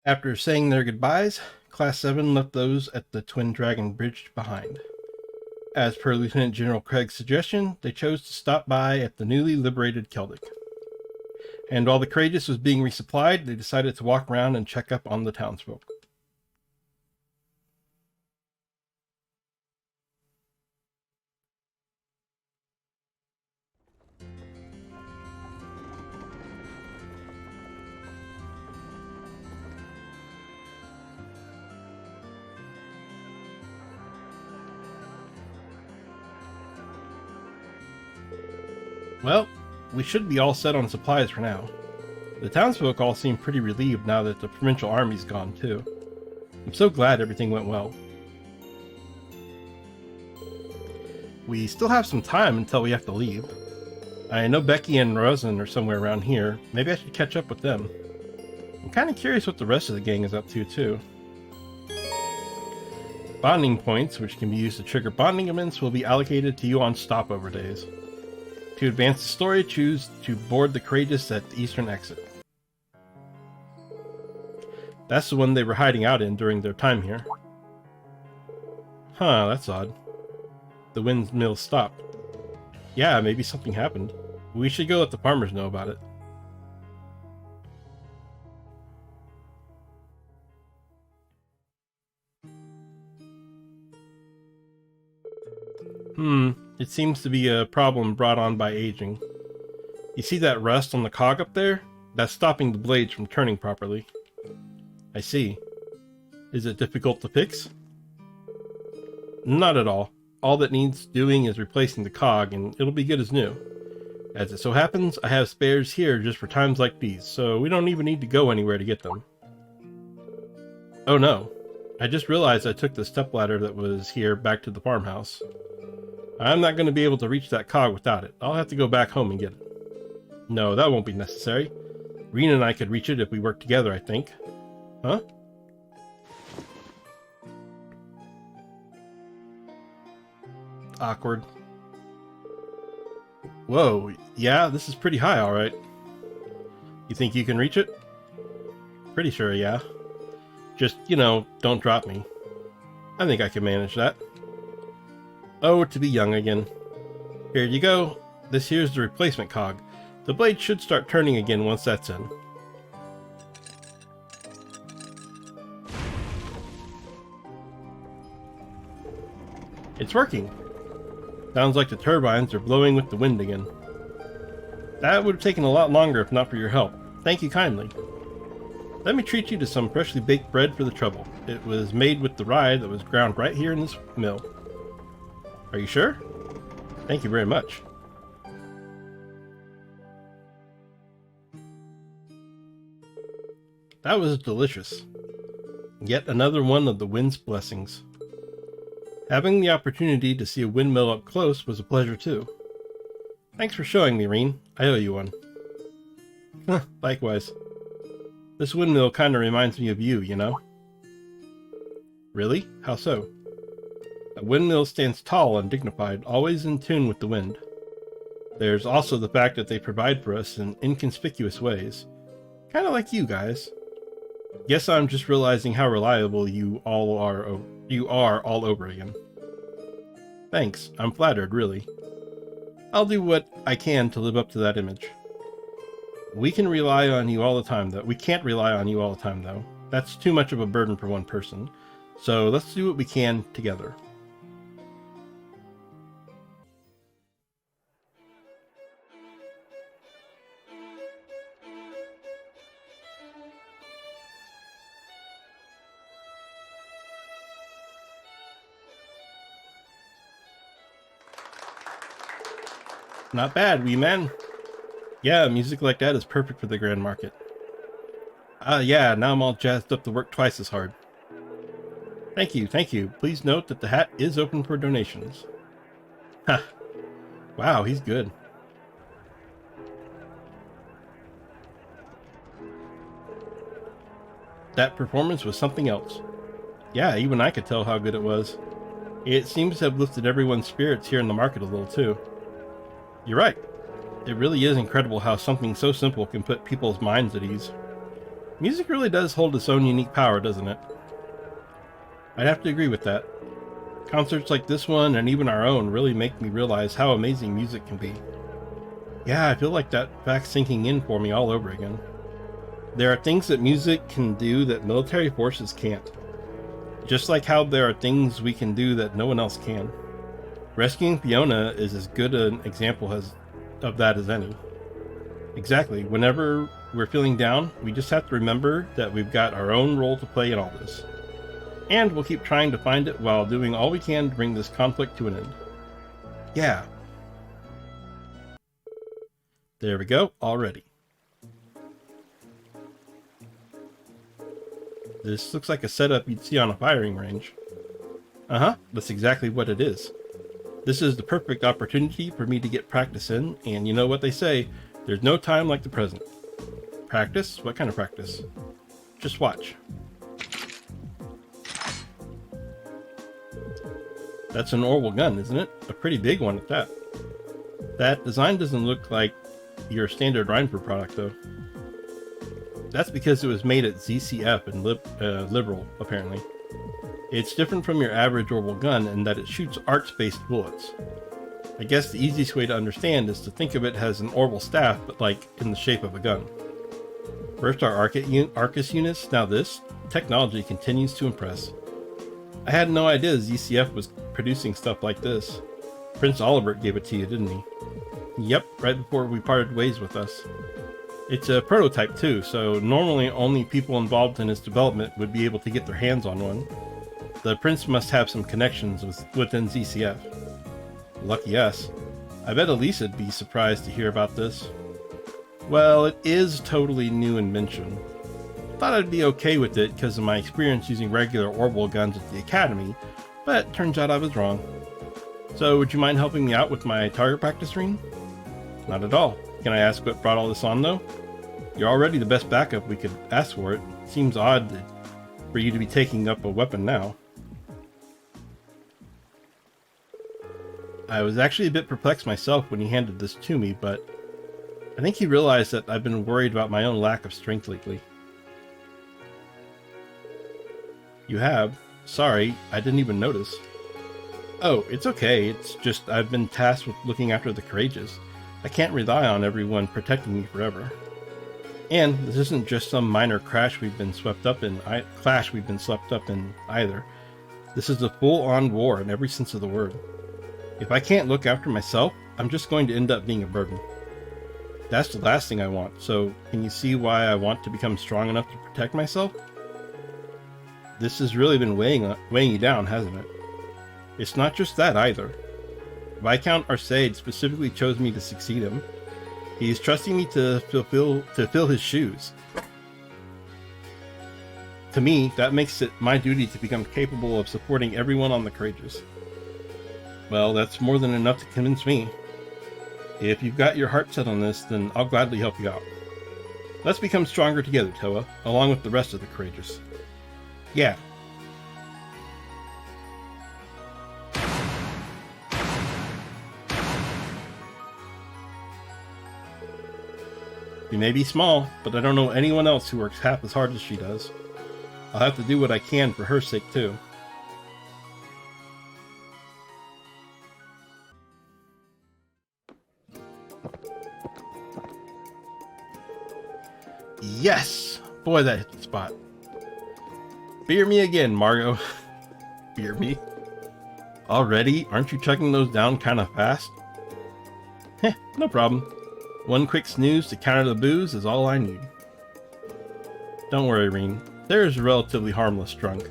After saying their goodbyes, Class 7 left those at the Twin Dragon Bridge behind. As per Lieutenant General Craig's suggestion, they chose to stop by at the newly liberated Celtic. And while the Courageous was being resupplied, they decided to walk around and check up on the townsfolk. Well, we should be all set on supplies for now. The townsfolk all seem pretty relieved now that the provincial army's gone too. I'm so glad everything went well. We still have some time until we have to leave. I know Becky and Rosen are somewhere around here. Maybe I should catch up with them. I'm kind of curious what the rest of the gang is up to too. Bonding points, which can be used to trigger bonding events, will be allocated to you on stopover days. To advance the story, choose to board the Courageous at the eastern exit. That's the one they were hiding out in during their time here. Huh, that's odd. The windmill stopped. Yeah, maybe something happened. We should go let the farmers know about it. It seems to be a problem brought on by aging. You see that rust on the cog up there? That's stopping the blades from turning properly. I see. Is it difficult to fix? Not at all. All that needs doing is replacing the cog and it'll be good as new. As it so happens, I have spares here just for times like these, so we don't even need to go anywhere to get them. Oh no. I just realized I took the stepladder that was here back to the farmhouse. I'm not going to be able to reach that cog without it. I'll have to go back home and get it. No, that won't be necessary. Rean and I could reach it if we work together, I think. Huh? Awkward. Whoa, yeah, this is pretty high, alright. You think you can reach it? Pretty sure, yeah. Just, don't drop me. I think I can manage that. Oh, to be young again. Here you go. This here's the replacement cog. The blade should start turning again once that's in. It's working. Sounds like the turbines are blowing with the wind again. That would have taken a lot longer if not for your help. Thank you kindly. Let me treat you to some freshly baked bread for the trouble. It was made with the rye that was ground right here in this mill. Are you sure? Thank you very much. That was delicious. Yet another one of the wind's blessings. Having the opportunity to see a windmill up close was a pleasure too. Thanks for showing me, Rean. I owe you one. Likewise. This windmill kind of reminds me of you, you know? Really? How so? A windmill stands tall and dignified, always in tune with the wind. There's also the fact that they provide for us in inconspicuous ways. Kind of like you guys. Guess I'm just realizing how reliable you are all over again. Thanks, I'm flattered, really. I'll do what I can to live up to that image. We can rely on you all the time, though. We can't rely on you all the time, though. That's too much of a burden for one person. So let's do what we can together. Not bad, wee man. Yeah, music like that is perfect for the Grand Market. Yeah, now I'm all jazzed up to work twice as hard. Thank you, thank you. Please note that the hat is open for donations. Ha! Wow, he's good. That performance was something else. Yeah, even I could tell how good it was. It seems to have lifted everyone's spirits here in the market a little too. You're right. It really is incredible how something so simple can put people's minds at ease. Music really does hold its own unique power, doesn't it? I'd have to agree with that. Concerts like this one, and even our own, really make me realize how amazing music can be. Yeah, I feel like that fact sinking in for me all over again. There are things that music can do that military forces can't. Just like how there are things we can do that no one else can. Rescuing Fiona is as good an example of that as any. Exactly, whenever we're feeling down, we just have to remember that we've got our own role to play in all this. And we'll keep trying to find it while doing all we can to bring this conflict to an end. Yeah. There we go, already. This looks like a setup you'd see on a firing range. Uh-huh, that's exactly what it is. This is the perfect opportunity for me to get practice in, and you know what they say, there's no time like the present. Practice? What kind of practice? Just watch. That's an Orwell gun, isn't it? A pretty big one at that. That design doesn't look like your standard Reinford product, though. That's because it was made at ZCF and Liberal, apparently. It's different from your average Orwell gun in that it shoots arcs-based bullets. I guess the easiest way to understand is to think of it as an Orwell staff, but like in the shape of a gun. First our Arcus units, now this. Technology continues to impress. I had no idea ZCF was producing stuff like this. Prince Olibert gave it to you, didn't he? Yep, right before we parted ways with us. It's a prototype too, so normally only people involved in its development would be able to get their hands on one. The Prince must have some connections within ZCF. Lucky us. I bet Elisa'd be surprised to hear about this. Well, it is totally new invention. Thought I'd be okay with it because of my experience using regular Orwell guns at the Academy, but turns out I was wrong. So would you mind helping me out with my target practice, Rean? Not at all. Can I ask what brought all this on, though? You're already the best backup we could ask for it. Seems odd for you to be taking up a weapon now. I was actually a bit perplexed myself when he handed this to me, but I think he realized that I've been worried about my own lack of strength lately. You have? Sorry, I didn't even notice. Oh, it's okay. It's just I've been tasked with looking after the courageous. I can't rely on everyone protecting me forever. And this isn't just some minor clash we've been swept up in either. This is a full-on war in every sense of the word. If I can't look after myself, I'm just going to end up being a burden. That's the last thing I want, so can you see why I want to become strong enough to protect myself? This has really been weighing you down, hasn't it? It's not just that either. Viscount Arcade specifically chose me to succeed him. He's trusting me to fill his shoes. To me, that makes it my duty to become capable of supporting everyone on the Courageous. Well, that's more than enough to convince me. If you've got your heart set on this, then I'll gladly help you out. Let's become stronger together, Toa, along with the rest of the Courageous. Yeah. You may be small, but I don't know anyone else who works half as hard as she does. I'll have to do what I can for her sake, too. Yes! Boy, that hit the spot. Beer me again, Margot. Beer me? Already? Aren't you chugging those down kind of fast? Heh, no problem. One quick snooze to counter the booze is all I need. Don't worry, Rean. Sarah's a relatively harmless drunk.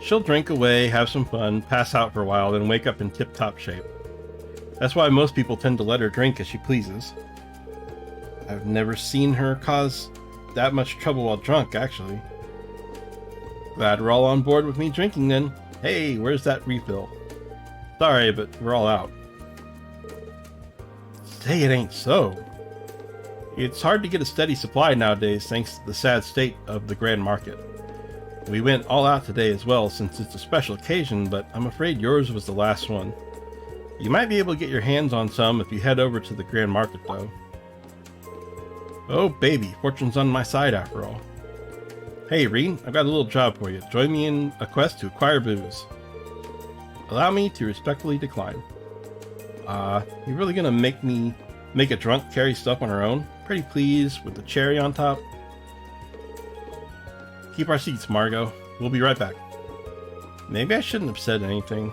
She'll drink away, have some fun, pass out for a while, then wake up in tip-top shape. That's why most people tend to let her drink as she pleases. I've never seen her cause that much trouble while drunk, actually. Glad we're all on board with me drinking then. Hey, where's that refill? Sorry, but we're all out. Say it ain't so. It's hard to get a steady supply nowadays thanks to the sad state of the Grand Market. We went all out today as well since it's a special occasion, but I'm afraid yours was the last one. You might be able to get your hands on some if you head over to the Grand Market though. Oh baby, fortune's on my side after all. Hey, Rean, I've got a little job for you. Join me in a quest to acquire booze. Allow me to respectfully decline. You really gonna make a drunk carry stuff on her own? Pretty please, with the cherry on top. Keep our seats, Margot. We'll be right back. Maybe I shouldn't have said anything.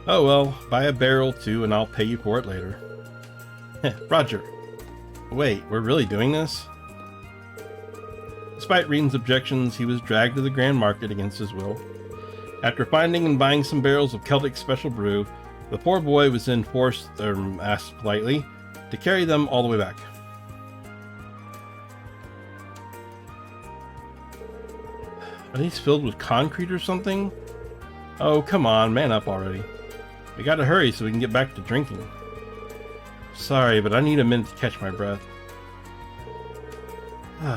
Oh well, buy a barrel too and I'll pay you for it later. Roger. Wait, we're really doing this? Despite Rean's objections, he was dragged to the Grand Market against his will. After finding and buying some barrels of Celtic Special Brew, the poor boy was then forced, asked politely, to carry them all the way back. Are these filled with concrete or something? Oh, come on, man up already. We gotta hurry so we can get back to drinking. Sorry, but I need a minute to catch my breath.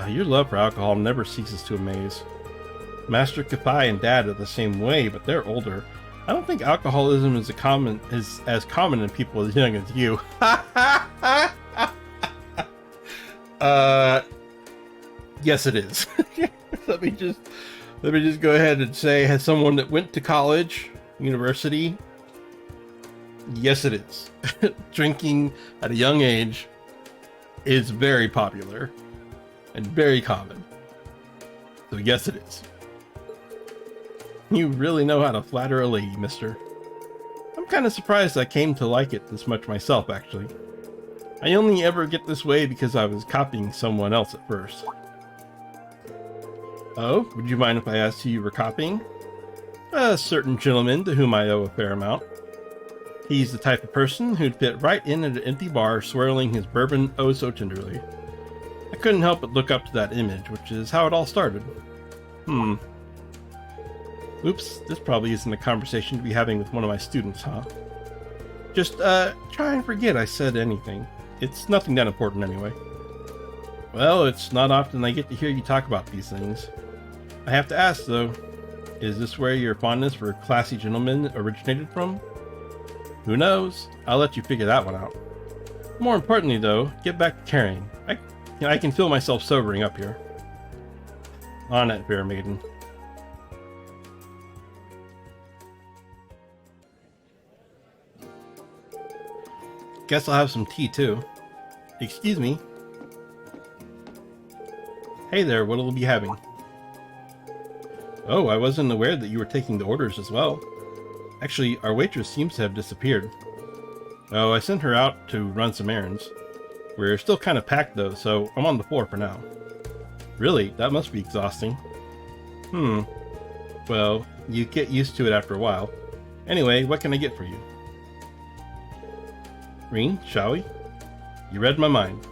Your love for alcohol never ceases to amaze. Master Kapai and Dad are the same way, but they're older. I don't think alcoholism is as common in people as young as you. Yes, it is. Let me just go ahead and say, as someone that went to college, university, yes, it is. Drinking at a young age is very popular and very common. So yes, it is. You really know how to flatter a lady, mister. I'm kind of surprised I came to like it this much myself, actually. I only ever get this way because I was copying someone else at first. Oh, would you mind if I asked who you were copying? A certain gentleman to whom I owe a fair amount. He's the type of person who'd fit right in at an empty bar swirling his bourbon oh so tenderly. I couldn't help but look up to that image, which is how it all started. Oops, this probably isn't a conversation to be having with one of my students, huh? Just, try and forget I said anything. It's nothing that important anyway. Well, it's not often I get to hear you talk about these things. I have to ask, though, is this where your fondness for classy gentlemen originated from? Who knows? I'll let you figure that one out. More importantly, though, get back to carrying. I can feel myself sobering up here. On it, fair maiden. Guess I'll have some tea, too. Excuse me. Hey there, what'll we be having? Oh, I wasn't aware that you were taking the orders as well. Actually, our waitress seems to have disappeared. Oh, I sent her out to run some errands. We're still kind of packed though, so I'm on the floor for now. Really? That must be exhausting. Well, you get used to it after a while. Anyway, what can I get for you? Rean, shall we? You read my mind.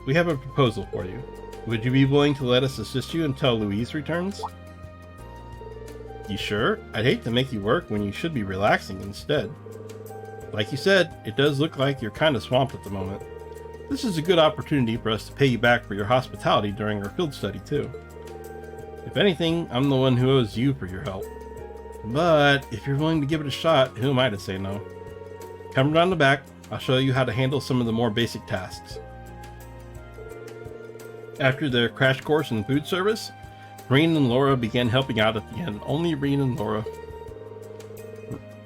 We have a proposal for you. Would you be willing to let us assist you until Louise returns? You sure? I'd hate to make you work when you should be relaxing instead. Like you said, it does look like you're kind of swamped at the moment. This is a good opportunity for us to pay you back for your hospitality during our field study too. If anything, I'm the one who owes you for your help. But if you're willing to give it a shot, who am I to say no? Come around the back, I'll show you how to handle some of the more basic tasks. After their crash course in food service, Rean and Laura began helping out at the end. Only Rean and Laura.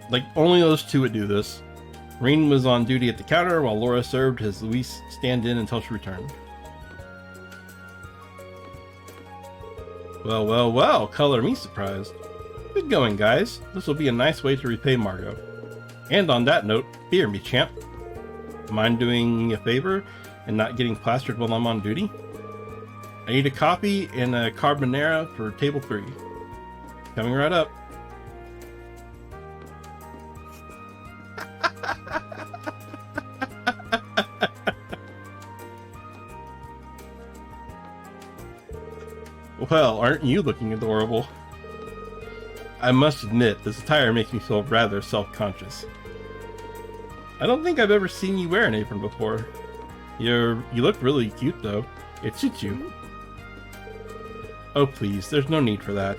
Like, only those two would do this. Rean was on duty at the counter while Laura served as Louise stand-in until she returned. Well, color me surprised. Good going, guys. This will be a nice way to repay Margot. And on that note, beer me, champ. Mind doing me a favor and not getting plastered while I'm on duty? I need a coffee and a carbonara for table 3. Coming right up. Well, aren't you looking adorable? I must admit, this attire makes me feel rather self-conscious. I don't think I've ever seen you wear an apron before. You look really cute, though. It suits you. Oh, please, there's no need for that.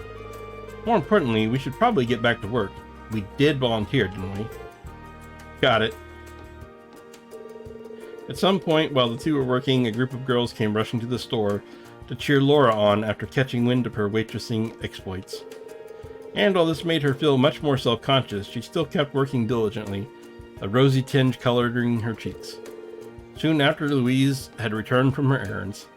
More importantly, we should probably get back to work. We did volunteer, didn't we? Got it. At some point, while the two were working, a group of girls came rushing to the store, to cheer Laura on after catching wind of her waitressing exploits. And while this made her feel much more self-conscious, she still kept working diligently, a rosy tinge coloring her cheeks. Soon after, Louise had returned from her errands.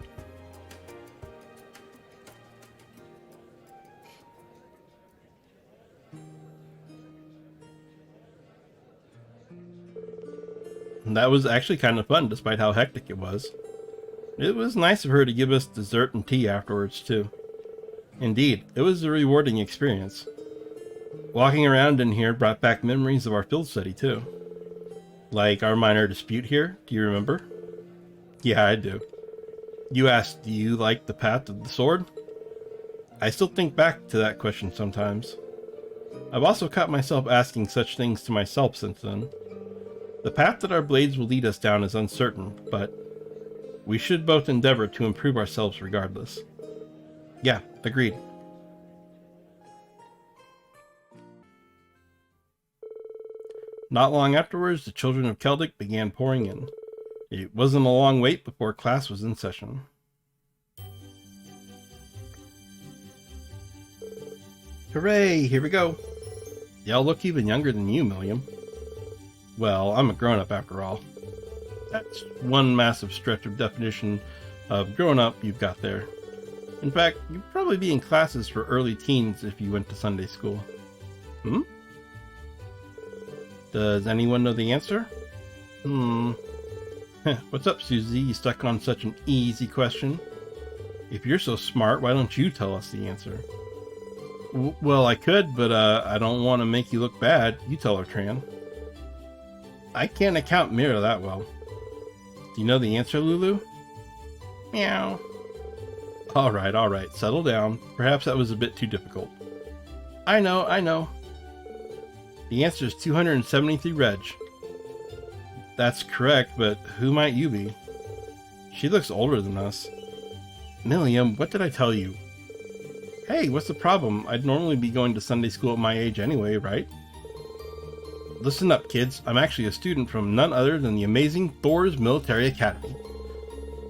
And that was actually kind of fun, despite how hectic it was. It was nice of her to give us dessert and tea afterwards, too. Indeed, it was a rewarding experience. Walking around in here brought back memories of our field study, too. Like our minor dispute here, do you remember? Yeah, I do. You asked, do you like the path of the sword? I still think back to that question sometimes. I've also caught myself asking such things to myself since then. The path that our blades will lead us down is uncertain, but we should both endeavor to improve ourselves regardless. Yeah, agreed. Not long afterwards, the children of Celtic began pouring in. It wasn't a long wait before class was in session. Hooray, here we go. Y'all look even younger than you, Milliam. Well, I'm a grown-up after all. That's one massive stretch of definition of grown-up you've got there. In fact, you'd probably be in classes for early teens if you went to Sunday school. Hmm? Does anyone know the answer? What's up, Susie? You stuck on such an easy question? If you're so smart, why don't you tell us the answer? Well, I could, but I don't want to make you look bad. You tell her, Tran. I can't account Mira that well. Do you know the answer, Lulu? Meow. Alright, settle down. Perhaps that was a bit too difficult. I know. The answer is 273 Reg. That's correct, but who might you be? She looks older than us. Milliam, what did I tell you? Hey, what's the problem? I'd normally be going to Sunday school at my age anyway, right? Listen up, kids. I'm actually a student from none other than the amazing Thor's Military Academy.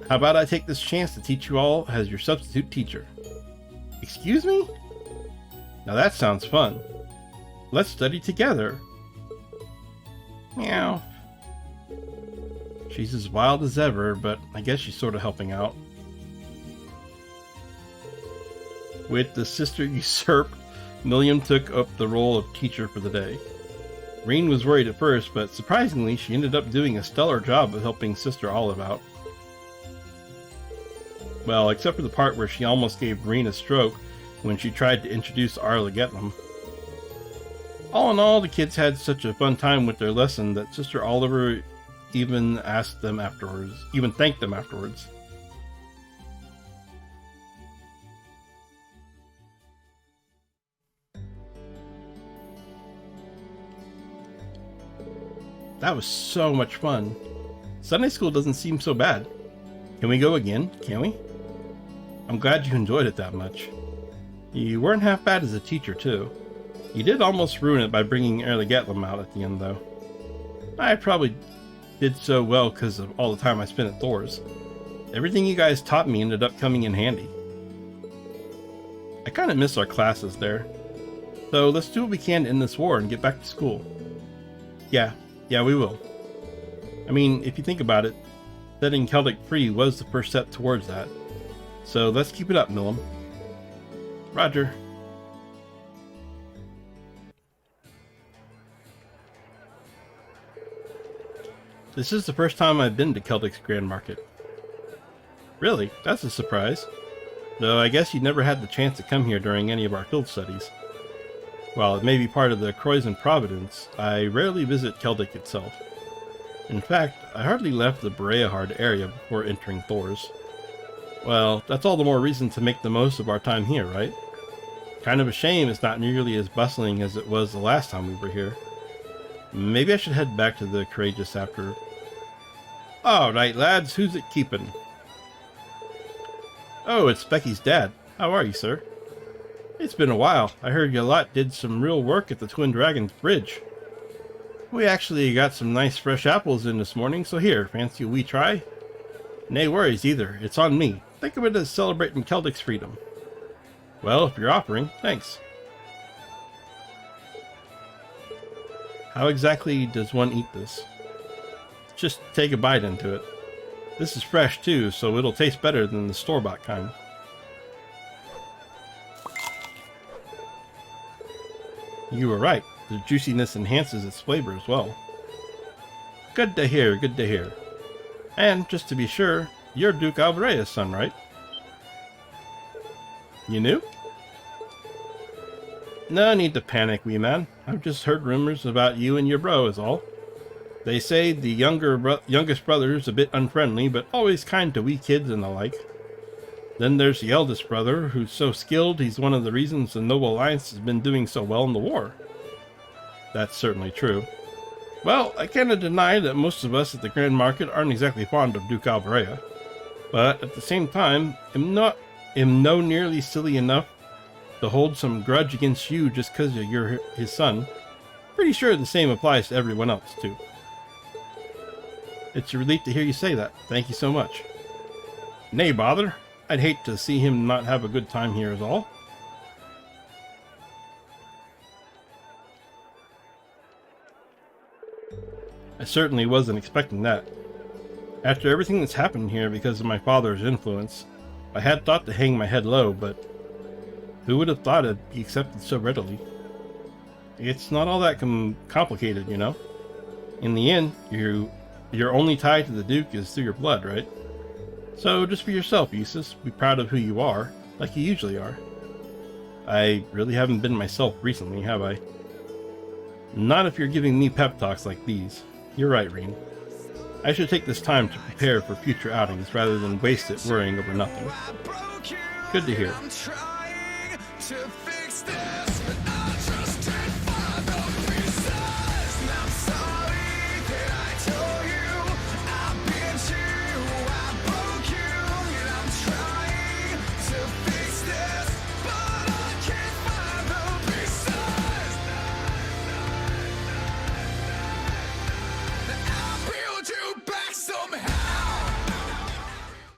How about I take this chance to teach you all as your substitute teacher? Excuse me? Now that sounds fun. Let's study together. Meow. She's as wild as ever, but I guess she's sort of helping out. With the sister usurped, Milliam took up the role of teacher for the day. Rean was worried at first, but surprisingly, she ended up doing a stellar job of helping Sister Olive out. Well, except for the part where she almost gave Rean a stroke when she tried to introduce Arla Getlam. All in all, the kids had such a fun time with their lesson that Sister Oliver even thanked them afterwards. That was so much fun. Sunday school doesn't seem so bad. Can we go again, can we? I'm glad you enjoyed it that much. You weren't half bad as a teacher, too. You did almost ruin it by bringing Arla Getlam out at the end, though. I probably did so well because of all the time I spent at Thor's. Everything you guys taught me ended up coming in handy. I kind of miss our classes there. So let's do what we can to end this war and get back to school. Yeah, we will. I mean, if you think about it, setting Celtic free was the first step towards that. So let's keep it up, Milliam. Roger. This is the first time I've been to Celtic's Grand Market. Really? That's a surprise. Though I guess you never had the chance to come here during any of our field studies. While it may be part of the Croydon Providence, I rarely visit Celtic itself. In fact, I hardly left the Breahard area before entering Thor's. Well, that's all the more reason to make the most of our time here, right? Kind of a shame it's not nearly as bustling as it was the last time we were here. Maybe I should head back to the Courageous after. Alright, lads, who's it keeping? Oh, it's Becky's dad. How are you, sir? It's been a while. I heard you lot did some real work at the Twin Dragons Bridge. We actually got some nice fresh apples in this morning, so here, fancy a wee try? Nay worries either, it's on me. Think of it as celebrating Celtic's freedom. Well, if you're offering, thanks. How exactly does one eat this? Just take a bite into it. This is fresh too, so it'll taste better than the store-bought kind. You were right. The juiciness enhances its flavor as well. Good to hear, good to hear. And, just to be sure, you're Duke Alvarea's son, right? You knew? No need to panic, wee man. I've just heard rumors about you and your bro is all. They say the youngest brother's a bit unfriendly, but always kind to wee kids and the like. Then there's the eldest brother, who's so skilled he's one of the reasons the Noble Alliance has been doing so well in the war. That's certainly true. Well, I cannot deny that most of us at the Grand Market aren't exactly fond of Duke Alvarea, but at the same time, am no nearly silly enough to hold some grudge against you just because you're his son. Pretty sure the same applies to everyone else, too. It's a relief to hear you say that. Thank you so much. Nay, bother. I'd hate to see him not have a good time here is all. I certainly wasn't expecting that. After everything that's happened here because of my father's influence, I had thought to hang my head low, but who would have thought it'd be accepted so readily? It's not all that complicated, you know. In the end, your only tie to the Duke is through your blood, right? So just for yourself, Eustace, be proud of who you are, like you usually are. I really haven't been myself recently, have I? Not if you're giving me pep talks like these. You're right, Rean. I should take this time to prepare for future outings rather than waste it worrying over nothing. Good to hear.